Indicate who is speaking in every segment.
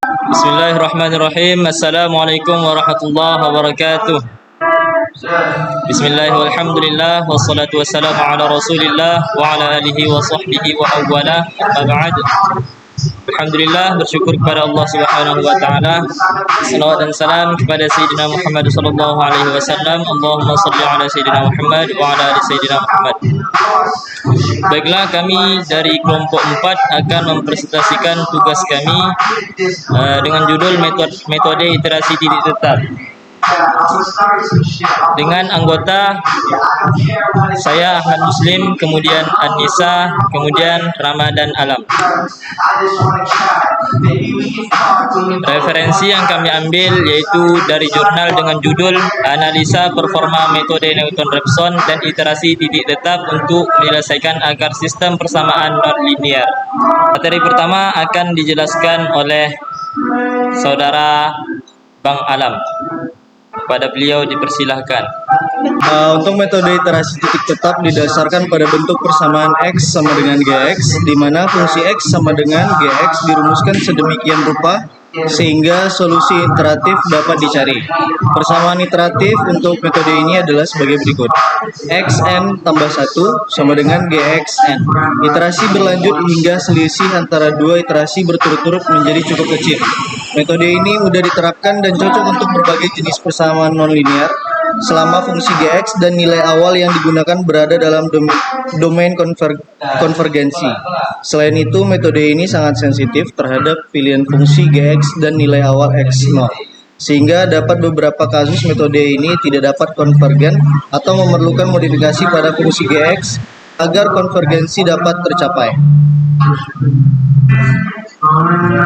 Speaker 1: Bismillahirrahmanirrahim. Assalamualaikum warahmatullahi wabarakatuh. Bismillah walhamdulillah wassalatu wassalamu ala Rasulillah wa ala alihi wa sahbihi wa awwala. Amma ba'd. Alhamdulillah, bersyukur kepada Allah Subhanahu wa taala. Salawat dan salam kepada Sayyidina Muhammad sallallahu alaihi wasallam. Allahumma shalli ala Sayyidina Muhammad wa ala ali Sayyidina Muhammad. Baiklah, kami dari kelompok 4 akan mempresentasikan tugas kami dengan judul metode iterasi titik tetap. Dengan anggota saya Ahmad Muslim, kemudian Anissa, kemudian Ramadan Alam. Referensi yang kami ambil yaitu dari jurnal dengan judul Analisa Performa Metode Newton-Raphson dan Iterasi Titik Tetap untuk menyelesaikan akar sistem persamaan non-linear. Materi pertama akan dijelaskan oleh saudara Bang Alam. Pada beliau dipersilahkan.
Speaker 2: Untuk metode iterasi titik tetap didasarkan pada bentuk persamaan X sama dengan Gx, di mana fungsi X sama dengan Gx dirumuskan sedemikian rupa sehingga solusi iteratif dapat dicari. Persamaan iteratif untuk metode ini adalah sebagai berikut. Xn tambah 1 sama dengan Gxn. Iterasi berlanjut hingga selisih antara dua iterasi berturut-turut menjadi cukup kecil. Metode ini mudah diterapkan dan cocok untuk berbagai jenis persamaan nonlinear selama fungsi Gx dan nilai awal yang digunakan berada dalam domain konvergensi. Selain itu, metode ini sangat sensitif terhadap pilihan fungsi Gx dan nilai awal x0, sehingga dapat beberapa kasus metode ini tidak dapat konvergen atau memerlukan modifikasi pada fungsi Gx agar konvergensi dapat tercapai.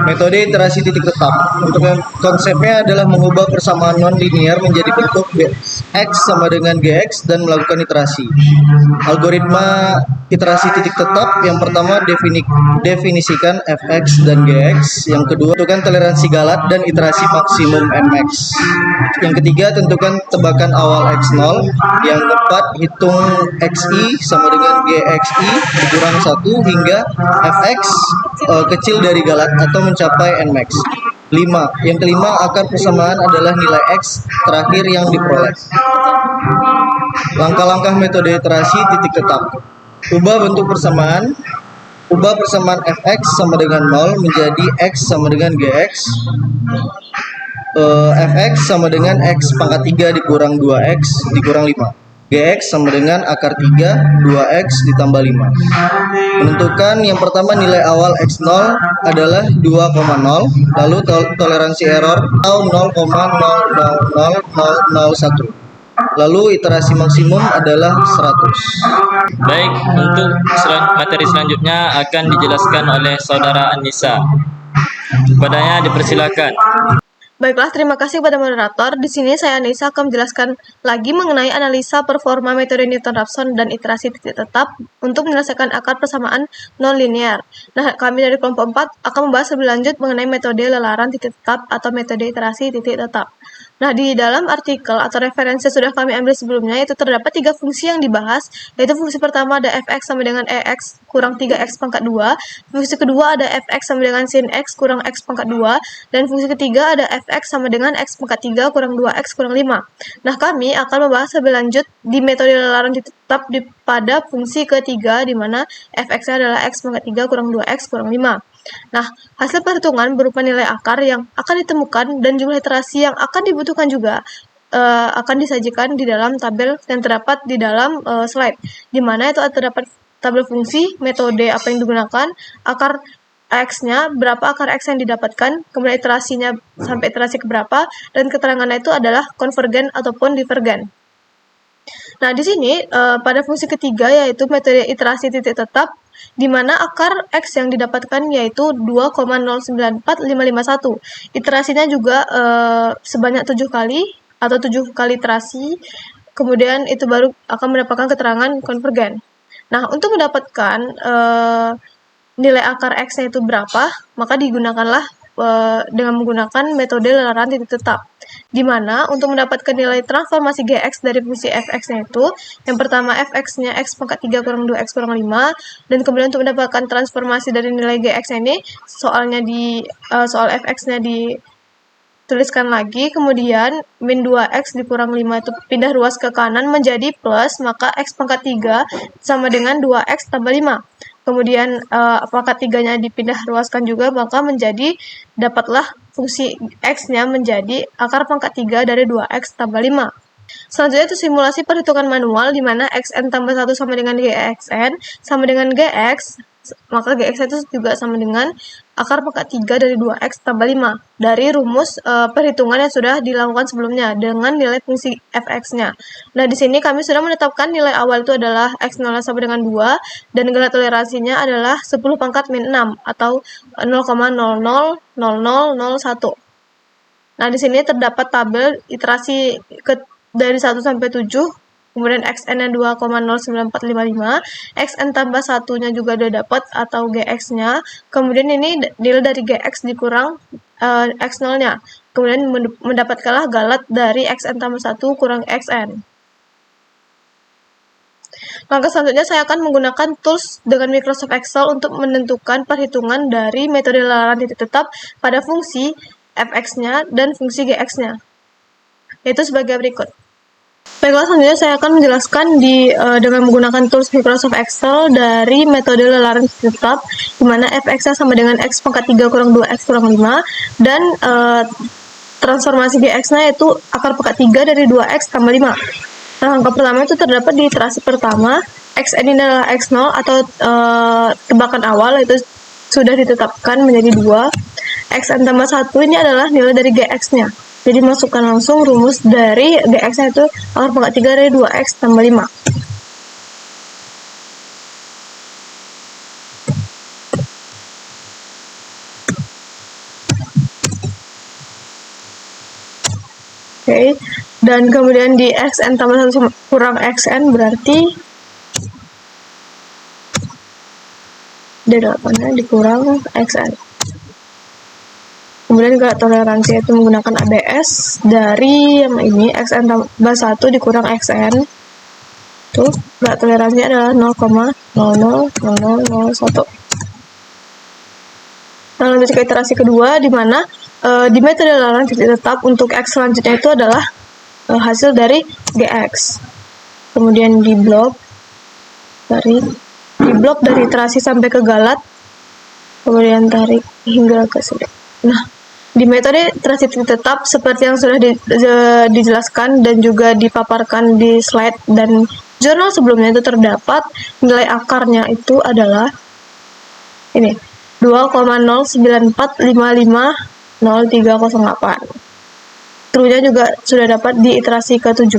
Speaker 2: Metode iterasi titik tetap. Untuk konsepnya adalah mengubah persamaan non-linear menjadi bentuk X sama dengan Gx dan melakukan iterasi. Algoritma iterasi titik tetap yang pertama definisikan Fx dan Gx. Yang kedua tentukan toleransi Galat dan iterasi maksimum Mx. Yang ketiga tentukan tebakan awal x0. Yang keempat hitung xi sama dengan gxi dikurang 1 hingga Fx kecil dari Galat atau mencapai Nmax. 5. Yang kelima, akar persamaan adalah nilai X terakhir yang diperoleh. Langkah-langkah metode iterasi titik tetap. Ubah bentuk persamaan. Ubah persamaan Fx sama dengan 0 menjadi X sama dengan Gx. Fx sama dengan X pangkat 3 dikurang 2X dikurang 5. Gx sama dengan akar 3 2x ditambah 5. Menentukan yang pertama nilai awal x0 adalah 2,0, lalu toleransi error atau 0,00001. Lalu iterasi maksimum adalah 100.
Speaker 1: Baik, untuk materi selanjutnya akan dijelaskan oleh saudara Anissa. Kepadanya dipersilakan.
Speaker 3: Baiklah, terima kasih kepada moderator. Di sini saya Anissa akan menjelaskan lagi mengenai analisa performa metode Newton-Raphson dan iterasi titik tetap untuk menyelesaikan akar persamaan non-linear. Nah, kami dari kelompok 4 akan membahas lebih lanjut mengenai metode lelaran titik tetap atau metode iterasi titik tetap. Nah, di dalam artikel atau referensi sudah kami ambil sebelumnya, itu terdapat 3 fungsi yang dibahas, yaitu fungsi pertama ada fx sama dengan ex kurang 3x pangkat 2, fungsi kedua ada fx sama dengan sin x kurang x pangkat 2, dan fungsi ketiga ada fx sama dengan x pangkat 3 kurang 2x kurang 5. Nah, kami akan membahas lebih lanjut di metode lelaran titik tetap pada fungsi ketiga, di mana fx adalah x pangkat 3 kurang 2x kurang 5. Nah, hasil perhitungan berupa nilai akar yang akan ditemukan dan jumlah iterasi yang akan dibutuhkan juga akan disajikan di dalam tabel yang terdapat di dalam slide, di mana itu terdapat tabel fungsi, metode apa yang digunakan, akar X-nya, berapa akar X yang didapatkan, kemudian iterasinya sampai iterasi keberapa, dan keterangannya itu adalah konvergen ataupun divergen. Nah, di sini pada fungsi ketiga yaitu metode iterasi titik tetap, di mana akar X yang didapatkan yaitu 2,094551. Iterasinya juga sebanyak 7 kali atau 7 kali iterasi, kemudian itu baru akan mendapatkan keterangan konvergen. Nah, untuk mendapatkan nilai akar X-nya itu berapa, maka digunakanlah dengan menggunakan metode lelaran titik tetap. di mana untuk mendapatkan nilai transformasi GX dari fungsi fx-nya itu, yang pertama fx-nya x pangkat 3 kurang 2x kurang 5, dan kemudian untuk mendapatkan transformasi dari nilai GX-nya ini, soal fx-nya dituliskan lagi, kemudian min 2x dikurang 5 itu pindah ruas ke kanan menjadi plus, maka x pangkat 3 sama dengan 2x tambah 5. Kemudian pangkat 3-nya dipindah ruaskan juga, maka dapatlah fungsi x-nya menjadi akar pangkat 3 dari 2x tambah 5. Selanjutnya itu simulasi perhitungan manual di mana xn tambah 1 sama dengan gxn sama dengan gx, maka gx itu juga sama dengan akar pangkat 3 dari 2x tambah 5 dari rumus perhitungan yang sudah dilakukan sebelumnya dengan nilai fungsi fx-nya. Nah, di sini kami sudah menetapkan nilai awal itu adalah x0 sama dengan 2 dan nilai toleransinya adalah 10 pangkat min 6 atau 0,000001. Nah, di sini terdapat tabel iterasi dari 1 sampai 7, kemudian xn-nya 2,09455, xn tambah 1-nya juga udah dapat atau gx-nya, kemudian ini nilai dari gx dikurang x0-nya, kemudian mendapatkanlah galat dari xn tambah 1 kurang xn. Langkah selanjutnya saya akan menggunakan tools dengan Microsoft Excel untuk menentukan perhitungan dari metode lalaran titik tetap pada fungsi fx-nya dan fungsi gx-nya, yaitu sebagai berikut. Baiklah, selanjutnya saya akan menjelaskan dengan menggunakan tools Microsoft Excel dari metode lalaran titik tetap, di mana fx-nya sama dengan x pangkat 3 kurang 2x kurang 5, dan transformasi gx-nya yaitu akar pangkat 3 dari 2x tambah 5. Nah, angka pertama itu terdapat di iterasi pertama, xn ini adalah x0 atau tebakan awal, itu sudah ditetapkan menjadi 2. xn tambah 1 ini adalah nilai dari gx-nya. Jadi masukkan langsung rumus dari gx-nya itu akar pangkat 3 dari 2x tambah 5. Oke, dan kemudian di xn tambah 1 kurang xn berarti D8-nya dikurang xn. Kemudian juga toleransi itu menggunakan ABS dari yang ini, xn tambah 1 dikurang xn. Tuh, berat toleransinya adalah 0,000001. Nah, lanjut ke iterasi kedua, di mana di metode lalaran titik tetap untuk x selanjutnya itu adalah hasil dari gx. Kemudian di blok dari iterasi sampai ke galat, kemudian tarik hingga ke sini. Nah, di metode iterasi titik tetap seperti yang sudah dijelaskan dan juga dipaparkan di slide dan jurnal sebelumnya itu terdapat nilai akarnya itu adalah ini 2,0945500308. True-nya juga sudah dapat di iterasi ke-7.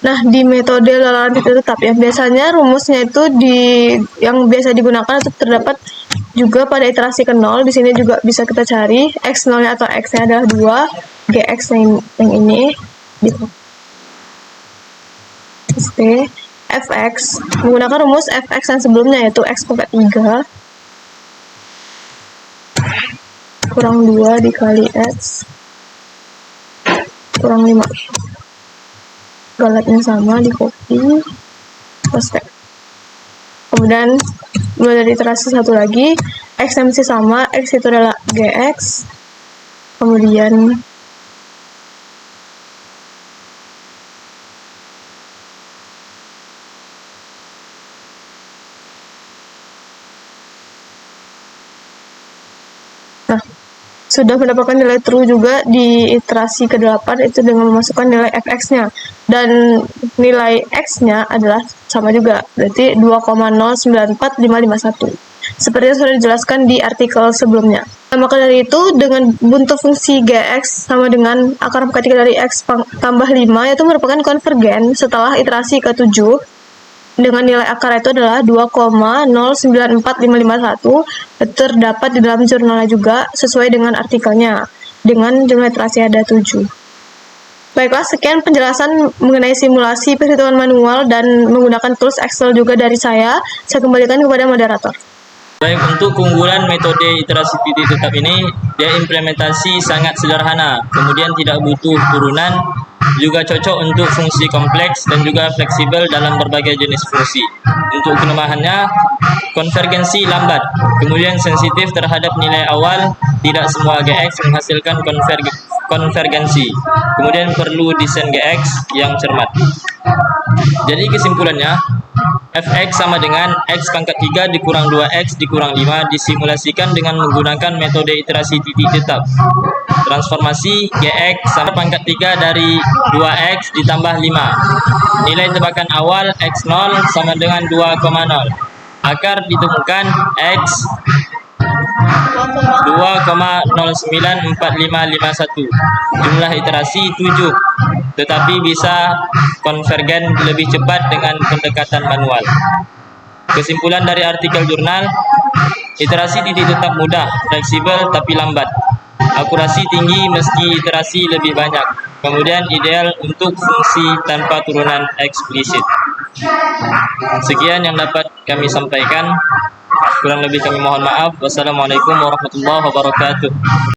Speaker 3: Nah, di metode lalaran titik tetap ya, biasanya rumusnya itu yang biasa digunakan itu terdapat juga pada iterasi ke-0. Di sini juga bisa kita cari x0-nya atau x-nya adalah 2, gx yang ini gitu. Fx menggunakan rumus fx yang sebelumnya yaitu x pangkat 3 kurang 2 dikali x kurang 5. Galatnya sama, di copy, paste. Kemudian mulai dari iterasi satu lagi, x masih sama, x itu adalah gx. Kemudian sudah mendapatkan nilai true juga di iterasi ke-8 itu dengan memasukkan nilai fx-nya, dan nilai x-nya adalah sama juga, berarti 2,094551 seperti yang sudah dijelaskan di artikel sebelumnya. Nah, maka dari itu dengan buntu fungsi gx sama dengan akar pangkat 3 dari x tambah 5 yaitu merupakan konvergen setelah iterasi ke-7 dengan nilai akar itu adalah 2,094551, terdapat di dalam jurnalnya juga sesuai dengan artikelnya dengan jumlah iterasi ada 7. Baiklah, sekian penjelasan mengenai simulasi perhitungan manual dan menggunakan tools Excel juga dari saya. Saya kembalikan kepada moderator.
Speaker 1: Baik, untuk keunggulan metode iterasi titik tetap ini, dia implementasi sangat sederhana, kemudian tidak butuh turunan, juga cocok untuk fungsi kompleks dan juga fleksibel dalam berbagai jenis fungsi. Untuk kelemahannya, konvergensi lambat, kemudian sensitif terhadap nilai awal, tidak semua GX menghasilkan konvergensi, kemudian perlu desain GX yang cermat. Jadi kesimpulannya, fx sama dengan x pangkat 3 dikurang 2x dikurang 5 disimulasikan dengan menggunakan metode iterasi titik tetap. Transformasi gx sama pangkat 3 dari 2x ditambah 5. Nilai tebakan awal x0 sama dengan 2,0. Akar ditemukan x 2,094551. Jumlah iterasi 7, tetapi bisa konvergen lebih cepat dengan pendekatan manual. Kesimpulan dari artikel jurnal, iterasi titik tetap mudah, fleksibel tapi lambat. Akurasi tinggi meski iterasi lebih banyak. Kemudian ideal untuk fungsi tanpa turunan eksplisit. Sekian yang dapat kami sampaikan. Kurang lebih kami mohon maaf. Wassalamualaikum warahmatullahi wabarakatuh.